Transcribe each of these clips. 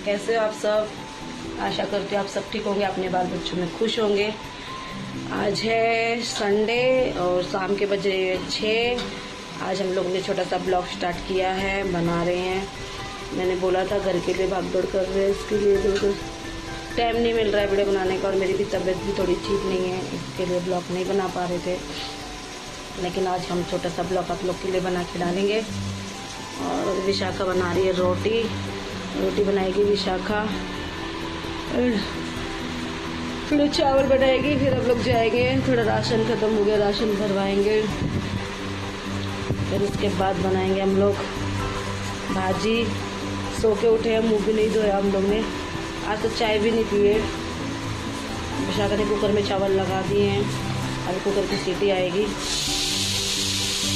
कैसे हो आप सब? आशा करती हूँ आप सब ठीक होंगे, अपने बाल बच्चों में खुश होंगे। आज है संडे और शाम के बजे 6। आज हम लोग ने छोटा सा ब्लॉग स्टार्ट किया है, बना रहे हैं। मैंने बोला था घर के लिए भागदौड़ कर रहे हैं, इसके लिए बिल्कुल टाइम नहीं मिल रहा है वीडियो बनाने का, और मेरी भी तबीयत भी थोड़ी ठीक नहीं है, इसके लिए ब्लॉग नहीं बना पा रहे थे। लेकिन आज हम छोटा सा ब्लॉग आप लोग के लिए बना के डालेंगे। और विशाखा बना रही है रोटी बनाएगी विशाखा, थोड़ा चावल बनाएगी, फिर हम लोग जाएंगे। थोड़ा राशन खत्म हो गया, राशन भरवाएंगे, फिर उसके बाद बनाएंगे हम लोग भाजी। सो के उठे हैं, मुँह भी नहीं धोया हम लोग ने, आज तो चाय भी नहीं पिए। विशाखा ने कुकर में चावल लगा दिए हैं, अभी कुकर की सीटी आएगी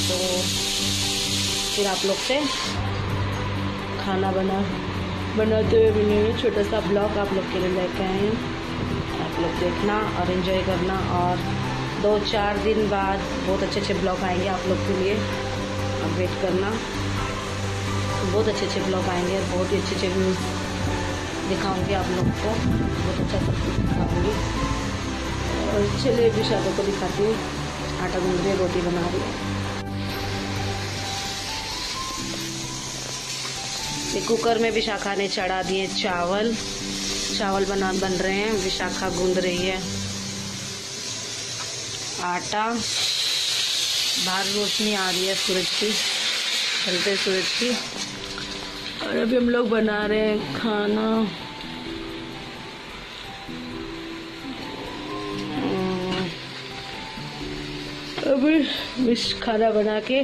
तो फिर आप लोग से खाना बनाते हुए मिलेंगे। छोटा सा ब्लॉग आप लोग के लिए लेके आए हैं, आप लोग देखना और एंजॉय करना। और 2-4 दिन बाद बहुत अच्छे ब्लॉग आएंगे आप लोग के लिए, आप वेट करना। बहुत अच्छे ब्लॉग आएंगे, बहुत ही अच्छे व्यूज़ दिखाऊंगी आप लोग को, बहुत अच्छा सब कुछ दिखाऊंगी। और चलिए विशाखा को दिखाती हूँ, आटा गूंद रही है, रोटी बना रही है। कुकर में विशाखा ने चढ़ा दिए चावल बन रहे हैं। विशाखा गूंद रही है आटा। बाहर रोशनी आ रही है सूरज की, ढलते सूरज की। और अभी हम लोग बना रहे हैं खाना। अभी खाना बना के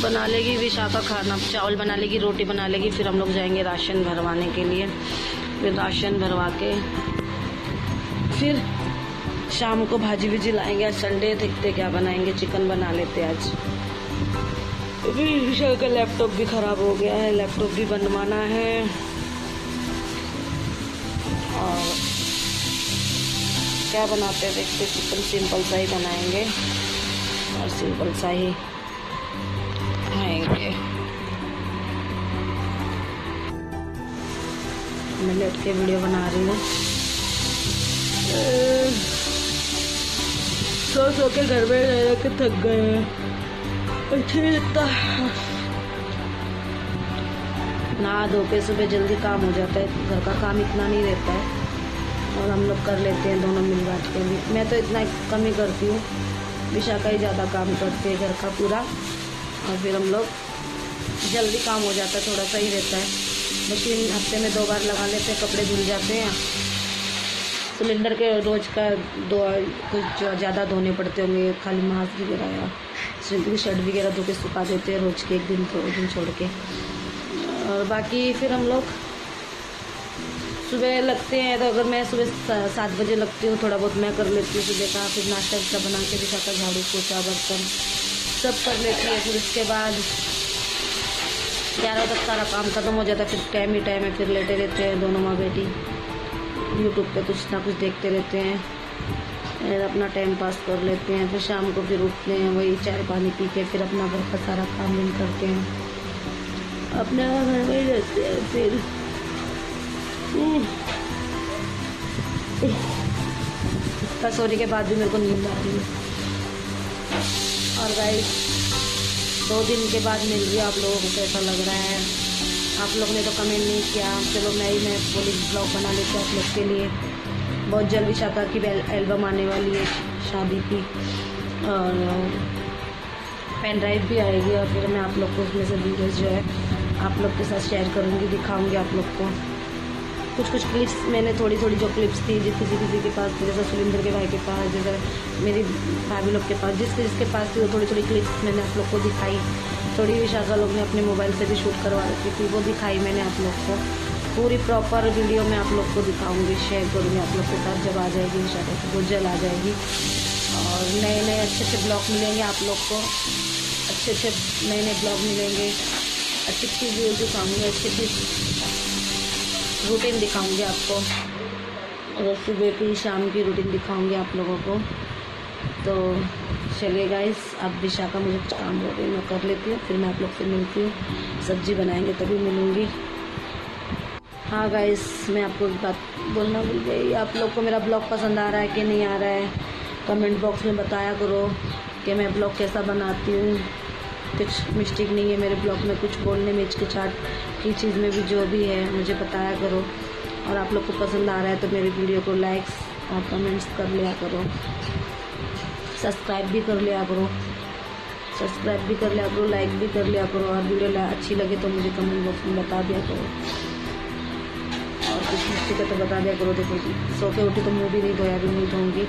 बना लेगी विशाखा खाना, चावल बना लेगी, रोटी बना लेगी, फिर हम लोग जाएंगे राशन भरवाने के लिए। फिर राशन भरवा के फिर शाम को भाजी भीजी लाएंगे। आज संडे, देखते क्या बनाएंगे, चिकन बना लेते आज। अभी विशाखा का लैपटॉप भी खराब हो गया है, लैपटॉप भी बनवाना है। और क्या बनाते हैं देखते, चिकन सिंपल सा ही बनाएंगे और सिंपल सा ही खाएंगे। मैं लेट के वीडियो बना रही हूँ, सो के घर में रह के थक गए हैं। अच्छा लगता है, नहा धो के सुबह जल्दी काम हो जाता है, घर का काम इतना नहीं रहता है और हम लोग कर लेते हैं दोनों मिल बांट के। भी मैं तो इतना कम ही करती हूँ, विशाखा ही ज़्यादा काम करती है घर का पूरा, और फिर हम लोग जल्दी काम हो जाता है, थोड़ा सा ही रहता है। मशीन हफ्ते में 2 बार लगा लेते हैं, कपड़े धुल जाते हैं। सिलेंडर के रोज़ का कुछ ज़्यादा धोने पड़ते होंगे, खाली मास्क वगैरह या सिलेंडर की शर्ट वगैरह धो के सुखा देते हैं रोज़ के, एक दिन 2 दिन छोड़ के। और बाकी फिर हम लोग सुबह लगते हैं, तो अगर मैं सुबह 7 बजे लगती हूँ, थोड़ा बहुत मैं कर लेती हूँ सुबह का। फिर नाश्ता वाश्ता बना के विशाखा झाड़ू पोछा बर्तन सब कर लेती है। फिर उसके बाद 11 तक सारा काम खत्म हो जाता है। फिर टाइम ही टाइम है, फिर लेटे रहते हैं दोनों माँ बेटी, यूट्यूब पे कुछ ना कुछ देखते रहते हैं, फिर अपना टाइम पास कर लेते हैं। फिर शाम को फिर उठते हैं, वही चाय पानी पी के फिर अपना घर का सारा काम भी करते हैं, अपने घर में ही रहते हैं। फिर सोने के बाद भी मेरे को नींद आ रही है। और गाइस 2 दिन के बाद मिल रही है, आप लोगों को कैसा लग रहा है? आप लोग ने तो कमेंट नहीं किया, चलो मैं बोली ब्लॉग बना लेती हूँ आप लोग के लिए। बहुत जल्द विशाखा की एल्बम आने वाली है शादी की, और पेन ड्राइव भी आएगी, और फिर मैं आप लोग को उसमें से वीडियोज़ जो है आप लोग के साथ शेयर करूँगी, दिखाऊँगी आप लोग को। कुछ क्लिप्स मैंने थोड़ी जो क्लिप्स थी, किसी के पास थी, जैसे सुरेंद्र के भाई के पास, जैसे मेरी भाभी लोग के पास, जिसके पास थी वो थोड़ी क्लिप्स मैंने आप लोग को दिखाई। थोड़ी विशाखा लोग ने अपने मोबाइल से भी शूट करवा रखी थी, वो दिखाई मैंने आप लोग को। पूरी प्रॉपर वीडियो मैं आप लोग को दिखाऊंगी, शेयर करूँगी आप लोग के साथ जब आ जाएगी विशाखा की, बहुत जल्द आ जाएगी। और नए अच्छे ब्लॉग मिलेंगे आप लोग को, अच्छे नए ब्लॉग मिलेंगे, अच्छी अच्छी वीडियो दिखाऊंगी, अच्छी अच्छी रूटीन दिखाऊंगी आपको, और सुबह की शाम की रूटीन दिखाऊंगी आप लोगों को। तो चलिए गाइस, अब विशाखा मुझे कुछ काम हो गई, मैं कर लेती हूँ, फिर मैं आप लोग से मिलती हूँ। सब्जी बनाएंगे तभी मिलूँगी। हाँ गाइस, मैं आपको एक बात बोलना भूल गई, आप लोग को मेरा ब्लॉग पसंद आ रहा है कि नहीं आ रहा है, कमेंट बॉक्स में बताया करो कि मैं ब्लॉग कैसा बनाती हूँ। कुछ मिस्टेक नहीं है मेरे ब्लॉग में, कुछ बोलने में हिचकिचाहट की चीज़ में भी जो भी है मुझे बताया करो। और आप लोग को पसंद आ रहा है तो मेरी वीडियो को लाइक्स और कमेंट्स कर लिया करो, सब्सक्राइब भी कर लिया करो, लाइक भी कर लिया करो। और वीडियो अच्छी लगे तो मुझे कमेंट बॉक्स में बता दिया करो, और कुछ मिस्टेक है तो बता दिया करो। देखो जी, सो के उठी तो मुँह भी नहीं धोया, भी नहीं धोऊँगी।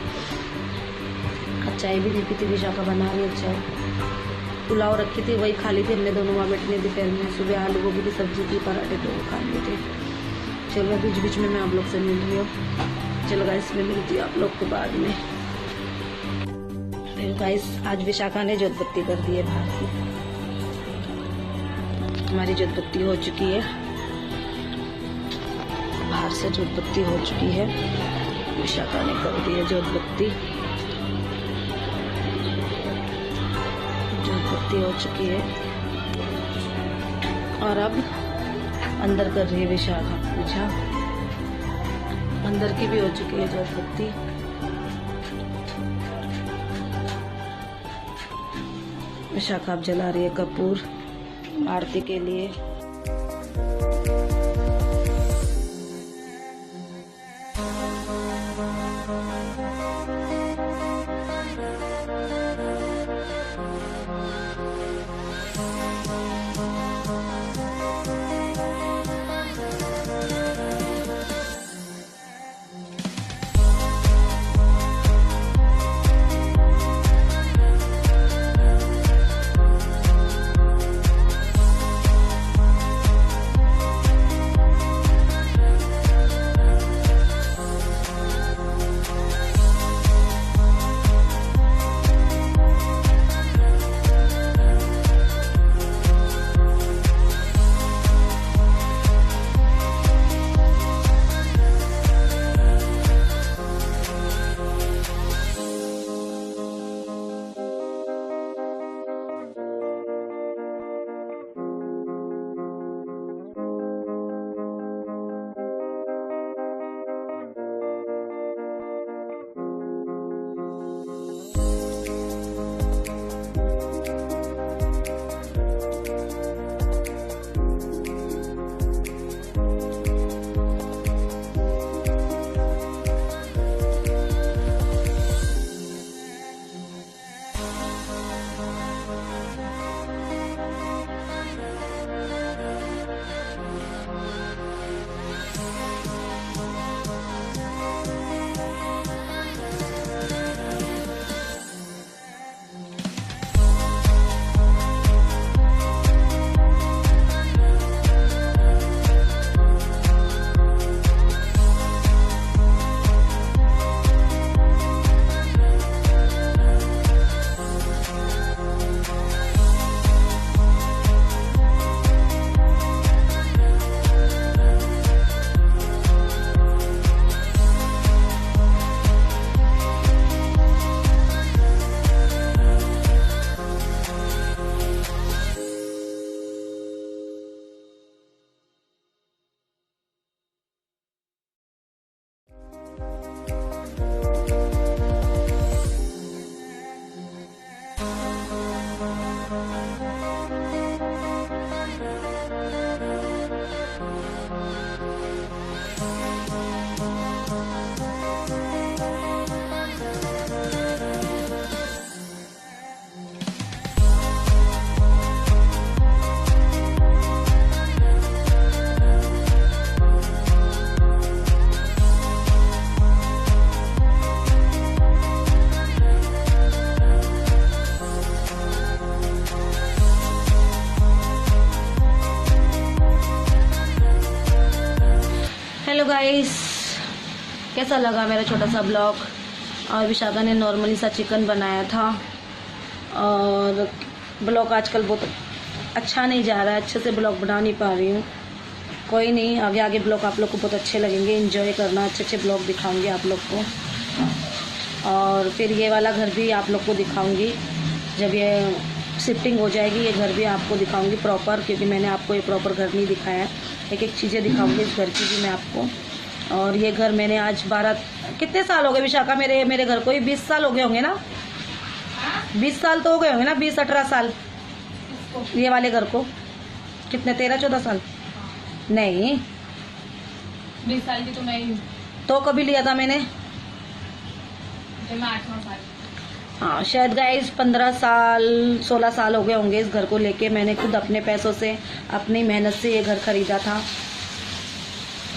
चाय भी नहीं पीती, विशाखा बना रही है चाय। पुलाव रखी थी, वही खा ली थी हमने दोनों माँ बेटी ने दोपहर में। सुबह आलू गोभी की सब्जी थी, पराठे तो वो खा लिए थे। चलो बीच बीच में मैं आप लोग से मिल रही हूँ। चलो गाइस, मैं मिलती हूँ आप लोग को बाद में। गाइस, आज विशाखा ने जोतबत्ती कर दी है बाहर की, हमारी जोतबत्ती हो चुकी है, बाहर से जोतबत्ती हो चुकी है, विशाखा ने कर दी है जोतबत्ती, जोतबत्ती हो चुकी है। और अब अंदर कर रही है विशाखा पूजा, अंदर की भी हो चुकी है जोतबत्ती। विशाखा अब जला रही है कपूर आरती के लिए। हेलो गाइस, कैसा लगा मेरा छोटा सा ब्लॉग। और विशाखा ने नॉर्मली सा चिकन बनाया था। और ब्लॉग आजकल बहुत अच्छा नहीं जा रहा है, अच्छे से ब्लॉग बना नहीं पा रही हूँ। कोई नहीं, आगे आगे ब्लॉग आप लोग को बहुत अच्छे लगेंगे, एंजॉय करना, अच्छे अच्छे ब्लॉग दिखाऊंगी आप लोग को। और फिर ये वाला घर भी आप लोग को दिखाऊंगी, जब ये शिफ्टिंग हो जाएगी ये घर भी आपको दिखाऊंगी प्रॉपर, क्योंकि मैंने आपको ये प्रॉपर घर नहीं दिखाया। एक एक चीज़ें दिखाऊंगी इस घर की भी मैं आपको। और ये घर मैंने आज 12 कितने साल हो गए विशाखा, मेरे घर को ही 20 साल हो गए होंगे ना, 20 साल तो हो गए होंगे ना, 20-18 साल ये वाले घर को। कितने 13-14 साल नहीं 20 साल की तो मैं ही। तो कभी लिया था मैंने, मैं 8-9 साल। हाँ शायद गाइस 15 साल 16 साल हो गए होंगे इस घर को लेके। मैंने खुद अपने पैसों से अपनी मेहनत से ये घर खरीदा था।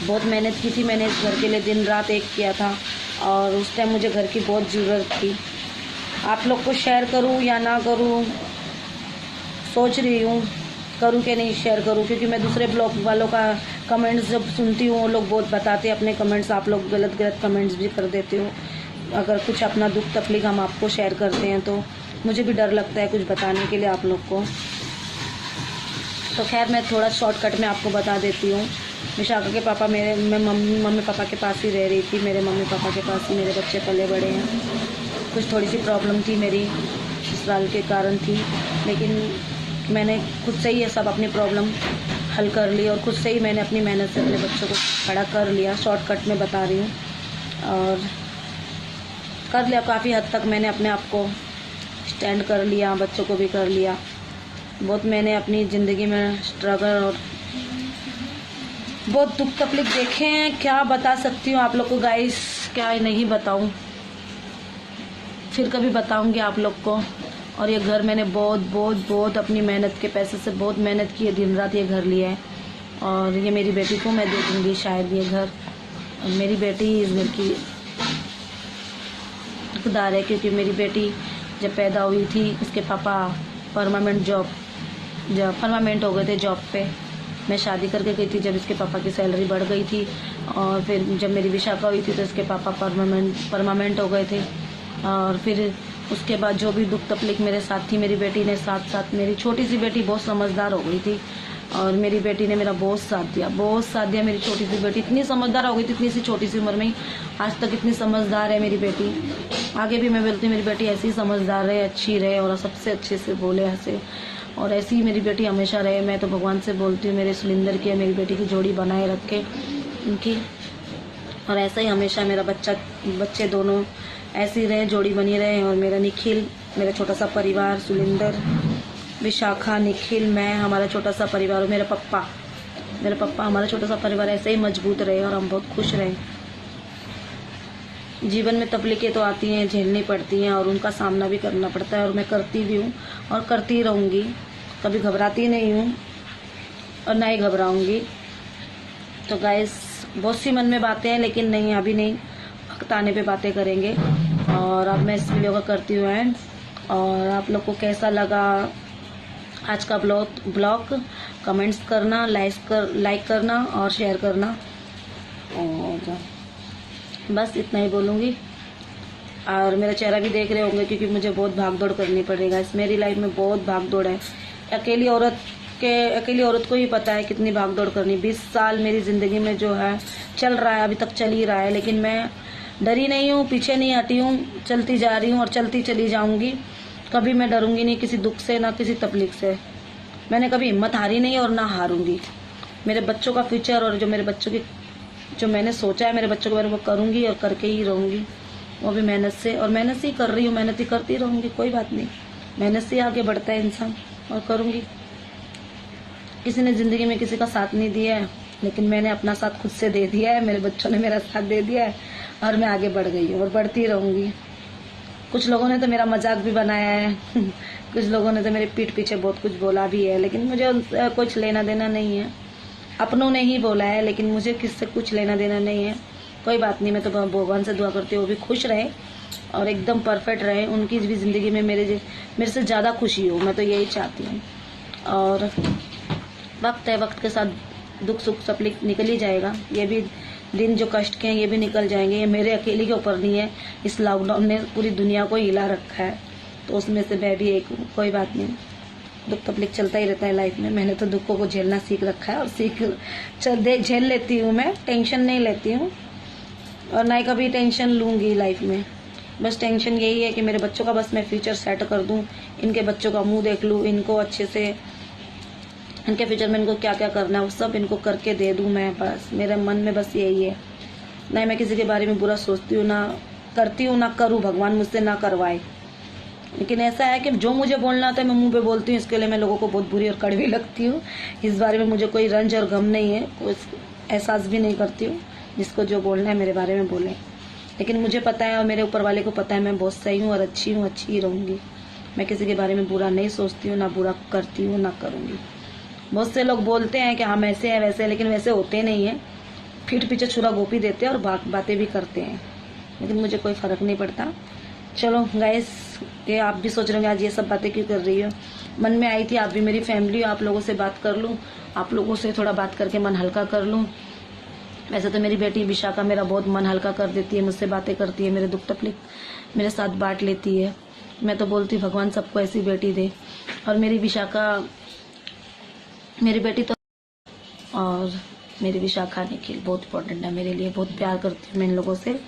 बहुत मेहनत की थी मैंने इस घर के लिए, दिन रात एक किया था। और उस टाइम मुझे घर की बहुत ज़रूरत थी। आप लोग को शेयर करूं या ना करूं सोच रही हूं, करूं कि नहीं शेयर करूं, क्योंकि मैं दूसरे ब्लॉग वालों का कमेंट्स जब सुनती हूँ वो लोग बहुत बताते हैं अपने कमेंट्स, आप लोग गलत गलत कमेंट्स भी कर देते हो। अगर कुछ अपना दुख तकलीफ हम आपको शेयर करते हैं तो मुझे भी डर लगता है कुछ बताने के लिए आप लोग को। तो खैर मैं थोड़ा शॉर्टकट में आपको बता देती हूँ। विशाखा के पापा मैं मम्मी पापा के पास ही रह रही थी, मेरे मम्मी पापा के पास ही मेरे बच्चे पले बड़े हैं। कुछ थोड़ी सी प्रॉब्लम थी मेरी ससुराल के कारण थी, लेकिन मैंने खुद से ही ये सब अपनी प्रॉब्लम हल कर ली और खुद से ही मैंने अपनी मेहनत से अपने बच्चों को खड़ा कर लिया। शॉर्टकट में बता रही हूँ, और कर लिया काफ़ी हद तक मैंने अपने आप को स्टैंड कर लिया, बच्चों को भी कर लिया। बहुत मैंने अपनी ज़िंदगी में स्ट्रगल और बहुत दुख तकलीफ देखे हैं, क्या बता सकती हूँ आप लोग को गाइस, क्या नहीं बताऊँ, फिर कभी बताऊँगी आप लोग को। और ये घर मैंने बहुत बहुत बहुत अपनी मेहनत के पैसे से बहुत मेहनत की है, दिन रात ये घर लिया है। और ये मेरी बेटी को मैं दे दूँगी शायद ये घर। और मेरी बेटी इस घर की हकदार है, क्योंकि मेरी बेटी जब पैदा हुई थी उसके पापा परमानेंट हो गए थे जॉब पे। मैं शादी करके गई थी जब इसके पापा की सैलरी बढ़ गई थी, और फिर जब मेरी विशाखा हुई थी तो इसके पापा परमानेंट हो गए थे। और फिर उसके बाद जो भी दुख तकलीफ मेरे साथ थी, मेरी बेटी ने साथ साथ, मेरी छोटी सी बेटी बहुत समझदार हो गई थी और मेरी बेटी ने मेरा बहुत साथ दिया। मेरी छोटी सी बेटी इतनी समझदार हो गई थी, इतनी सी छोटी सी उम्र में ही, आज तक इतनी समझदार है मेरी बेटी। आगे भी मैं बोलती हूँ मेरी बेटी ऐसी ही समझदार रहे, अच्छी रहे और सबसे अच्छे से बोले हंसे, और ऐसी ही मेरी बेटी हमेशा रहे। मैं तो भगवान से बोलती हूँ मेरे सुलिंदर की मेरी बेटी की जोड़ी बनाए रखे उनकी, और ऐसा ही हमेशा मेरा बच्चे दोनों ऐसी रहे, जोड़ी बनी रहे। और मेरा निखिल, मेरा छोटा सा परिवार, सुलिंदर, विशाखा, निखिल, मैं, हमारा छोटा सा परिवार, और मेरे पप्पा, हमारा छोटा सा परिवार ऐसे ही मजबूत रहे और हम बहुत खुश रहे। जीवन में तकलीफें तो आती हैं, झेलनी पड़ती हैं और उनका सामना भी करना पड़ता है, और मैं करती भी हूँ और करती रहूँगी। कभी घबराती नहीं हूँ और ना ही घबराऊँगी। तो गाइस बहुत सी मन में बातें हैं, लेकिन नहीं अभी नहीं, वक्त आने पे बातें करेंगे। और अब मैं इस वीडियो का करती हूँ एंड। और आप लोग को कैसा लगा आज का ब्लॉग कमेंट्स करना, लाइक करना और शेयर करना, और बस इतना ही बोलूँगी। और मेरा चेहरा भी देख रहे होंगे क्योंकि मुझे बहुत भाग दौड़ करनी पड़ेगा। इस मेरी लाइफ में बहुत भाग दौड़ है। अकेली औरत को ही पता है कितनी भाग दौड़ करनी। 20 साल मेरी ज़िंदगी में जो है चल रहा है, अभी तक चल ही रहा है, लेकिन मैं डरी नहीं हूँ, पीछे नहीं हटी हूँ, चलती जा रही हूँ और चलती चली जाऊँगी। कभी मैं डरूंगी नहीं किसी दुख से, ना किसी तकलीफ से। मैंने कभी हिम्मत हारी नहीं और ना हारूंगी। मेरे बच्चों का फ्यूचर और जो मेरे बच्चों की जो मैंने सोचा है मेरे बच्चों के बारे में, वो करूँगी और करके ही रहूँगी, वो भी मेहनत से। और मेहनत से ही कर रही हूँ, मेहनत ही करती रहूँगी, कोई बात नहीं। मेहनत से आगे बढ़ता है इंसान, और करूँगी। किसी ने ज़िंदगी में किसी का साथ नहीं दिया है, लेकिन मैंने अपना साथ खुद से दे दिया है, मेरे बच्चों ने मेरा साथ दे दिया है और मैं आगे बढ़ गई हूँ और बढ़ती रहूँगी। कुछ लोगों ने तो मेरा मजाक भी बनाया है कुछ लोगों ने तो मेरे पीठ पीछे बहुत कुछ बोला भी है, लेकिन मुझे उनसे कुछ लेना देना नहीं है। अपनों ने ही बोला है, लेकिन मुझे किससे कुछ लेना देना नहीं है। कोई बात नहीं, मैं तो भगवान से दुआ करती हूँ वो भी खुश रहे और एकदम परफेक्ट रहे, उनकी भी ज़िंदगी में मेरे से ज़्यादा खुशी हो, मैं तो यही चाहती हूँ। और वक्त है, वक्त के साथ दुख सुख सब निकल ही जाएगा। ये भी दिन जो कष्ट के हैं ये भी निकल जाएंगे। ये मेरे अकेले के ऊपर नहीं है, इस लॉकडाउन ने पूरी दुनिया को हिला रखा है, तो उसमें से मैं भी एक हूँ। कोई बात नहीं, दुख तकलीफ चलता ही रहता है लाइफ में। मैंने तो दुखों को झेलना सीख रखा है और झेल लेती हूँ। मैं टेंशन नहीं लेती हूँ और ना ही कभी टेंशन लूँगी लाइफ में। बस टेंशन यही है कि मेरे बच्चों का बस मैं फ्यूचर सेट कर दूँ, इनके बच्चों का मुंह देख लूँ, इनको अच्छे से इनके फ्यूचर में इनको क्या क्या करना है वो सब इनको करके दे दूँ मैं। बस मेरे मन में बस यही है। ना मैं किसी के बारे में बुरा सोचती हूँ, ना करती हूँ, ना करूँ, भगवान मुझसे ना करवाए। लेकिन ऐसा है कि जो मुझे बोलना आता है मैं मुंह पे बोलती हूँ। इसके लिए मैं लोगों को बहुत बुरी और कड़वी लगती हूँ। इस बारे में मुझे कोई रंज और गम नहीं है, कोई एहसास भी नहीं करती हूँ। जिसको जो बोलना है मेरे बारे में बोले, लेकिन मुझे पता है और मेरे ऊपर वाले को पता है मैं बहुत सही हूँ और अच्छी हूँ, अच्छी ही रहूँगी। मैं किसी के बारे में बुरा नहीं सोचती हूँ, ना बुरा करती हूँ, ना करूँगी। बहुत से लोग बोलते हैं कि हम ऐसे हैं वैसे हैं, लेकिन वैसे होते नहीं हैं। पीठ पीछे छुरा गोपी देते हैं और बातें भी करते हैं, लेकिन मुझे कोई फर्क नहीं पड़ता। चलो गाइस, ये आप भी सोच रहे होंगे आज ये सब बातें क्यों कर रही हो। मन में आई थी, आप भी मेरी फैमिली हो, आप लोगों से बात कर लूँ, आप लोगों से थोड़ा बात करके मन हल्का कर लूँ। वैसे तो मेरी बेटी विशाखा मेरा बहुत मन हल्का कर देती है, मुझसे बातें करती है, मेरे दुख तकलीफ मेरे साथ बांट लेती है। मैं तो बोलती भगवान सबको ऐसी बेटी दे। और मेरी विशाखा, मेरी बेटी तो, और मेरी विशाखा निखिल बहुत इंपॉर्टेंट है मेरे लिए। बहुत प्यार करती हूँ मैं इन लोगों से।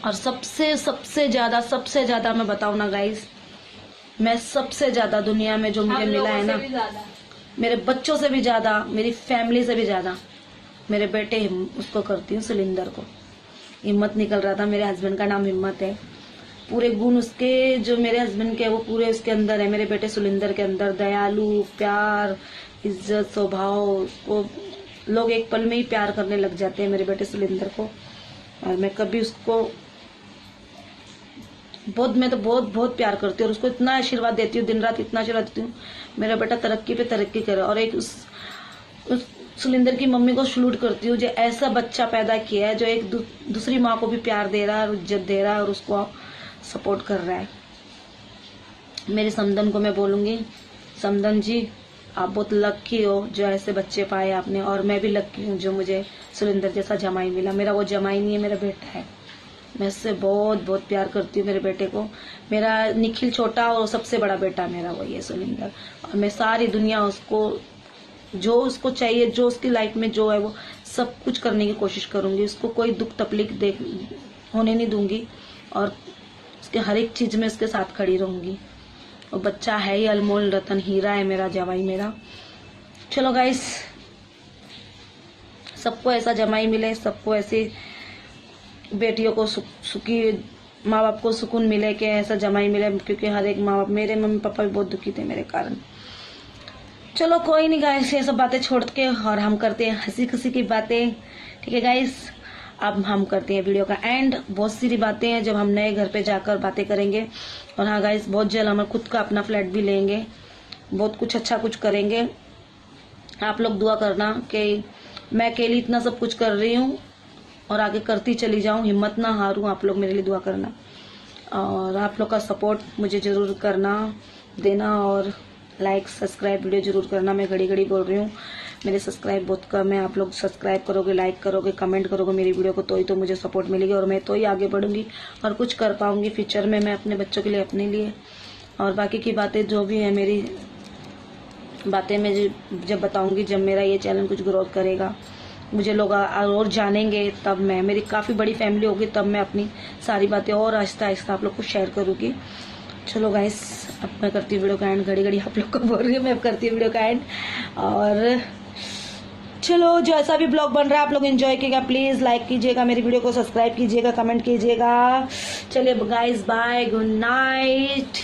और सबसे ज्यादा मैं बताऊँ ना गाइस, मैं सबसे ज्यादा दुनिया में जो मुझे मिला है ना, मेरे बच्चों से भी ज्यादा, मेरी फैमिली से भी ज्यादा मेरे बेटे उसको करती हूँ, सुलिंदर को। हिम्मत निकल रहा था, मेरे हस्बैंड का नाम हिम्मत है। पूरे गुण उसके जो मेरे हस्बैंड के वो पूरे उसके अंदर है, मेरे बेटे सुलिंदर के अंदर। दयालु, प्यार, इज्जत, स्वभाव को लोग एक पल में ही प्यार करने लग जाते हैं मेरे बेटे सुलिंदर को। और मैं कभी उसको मैं तो बहुत प्यार करती हूँ और उसको इतना आशीर्वाद देती हूँ, दिन रात इतना आशीर्वाद देती हूँ मेरा बेटा तरक्की पे तरक्की करे। और एक उस सुलिंदर की मम्मी को सलूट करती हूँ जो ऐसा बच्चा पैदा किया है, जो एक दूसरी माँ को भी प्यार दे रहा है और इज्जत दे रहा है और उसको सपोर्ट कर रहा है। मेरे समदन को मैं बोलूंगी, समदन जी आप बहुत लकी हो जो ऐसे बच्चे पाए आपने, और मैं भी लकी हूँ जो मुझे सुलिंदर जैसा जमाई मिला। मेरा वो जमाई नहीं है, मेरा बेटा है। मैं उससे बहुत प्यार करती हूँ मेरे बेटे को। मेरा निखिल छोटा और सबसे बड़ा बेटा मेरा वही है सुलिंदर। और मैं सारी दुनिया उसको जो उसको चाहिए, जो उसकी लाइफ में जो है वो सब कुछ करने की कोशिश करूंगी। उसको कोई दुख तकलीफ होने नहीं दूंगी और उसके हर एक चीज में उसके साथ खड़ी रहूंगी। और बच्चा है ही अनमोल रतन, हीरा है मेरा जवाई मेरा। चलो गाइस, सबको ऐसा जमाई मिले, सबको ऐसी बेटियों को सुखी माँ बाप को सुकून मिले कि ऐसा जमाई मिले, क्योंकि हर एक माँ बाप, मेरे मम्मी पापा भी बहुत दुखी थे मेरे कारण। चलो कोई नहीं गाइस, ये सब बातें छोड़ के और हम करते हैं हंसी खुशी की बातें। ठीक है गाइस, अब हम करते हैं वीडियो का एंड। बहुत सारी बातें हैं जब हम नए घर पे जाकर बातें करेंगे। और हाँ गाइस, बहुत जल्द हम खुद का अपना फ्लैट भी लेंगे, बहुत कुछ अच्छा कुछ करेंगे। आप लोग दुआ करना कि मैं अकेली इतना सब कुछ कर रही हूँ और आगे करती चली जाऊँ, हिम्मत ना हारूं। आप लोग मेरे लिए दुआ करना और आप लोग का सपोर्ट मुझे जरूर करना देना, और लाइक सब्सक्राइब वीडियो जरूर करना। मैं घड़ी बोल रही हूँ, मेरे सब्सक्राइब बहुत कम है। आप लोग सब्सक्राइब करोगे, लाइक करोगे, कमेंट करोगे मेरी वीडियो को, तो ही तो मुझे सपोर्ट मिलेगी और मैं तो ही आगे बढ़ूंगी और कुछ कर पाऊंगी फ्यूचर में, मैं अपने बच्चों के लिए, अपने लिए। और बाकी की बातें जो भी है मेरी बातें मैं जब बताऊंगी, जब मेरा ये चैनल कुछ ग्रोथ करेगा, मुझे लोग और जानेंगे, तब मैं, मेरी काफ़ी बड़ी फैमिली होगी, तब मैं अपनी सारी बातें और आहिस्ता आहिस्ता आप लोग को शेयर करूँगी। चलो गाइस, अब मैं करती हूँ वीडियो का एंड। घड़ी आप लोग को बोल रही हूँ, मैं अब करती हूँ वीडियो का एंड। और चलो, जो ऐसा भी ब्लॉग बन रहा है आप लोग एंजॉय कीजिएगा, प्लीज़ लाइक कीजिएगा मेरी वीडियो को, सब्सक्राइब कीजिएगा, कमेंट कीजिएगा। चलिए गाइस, बाय, गुड नाइट।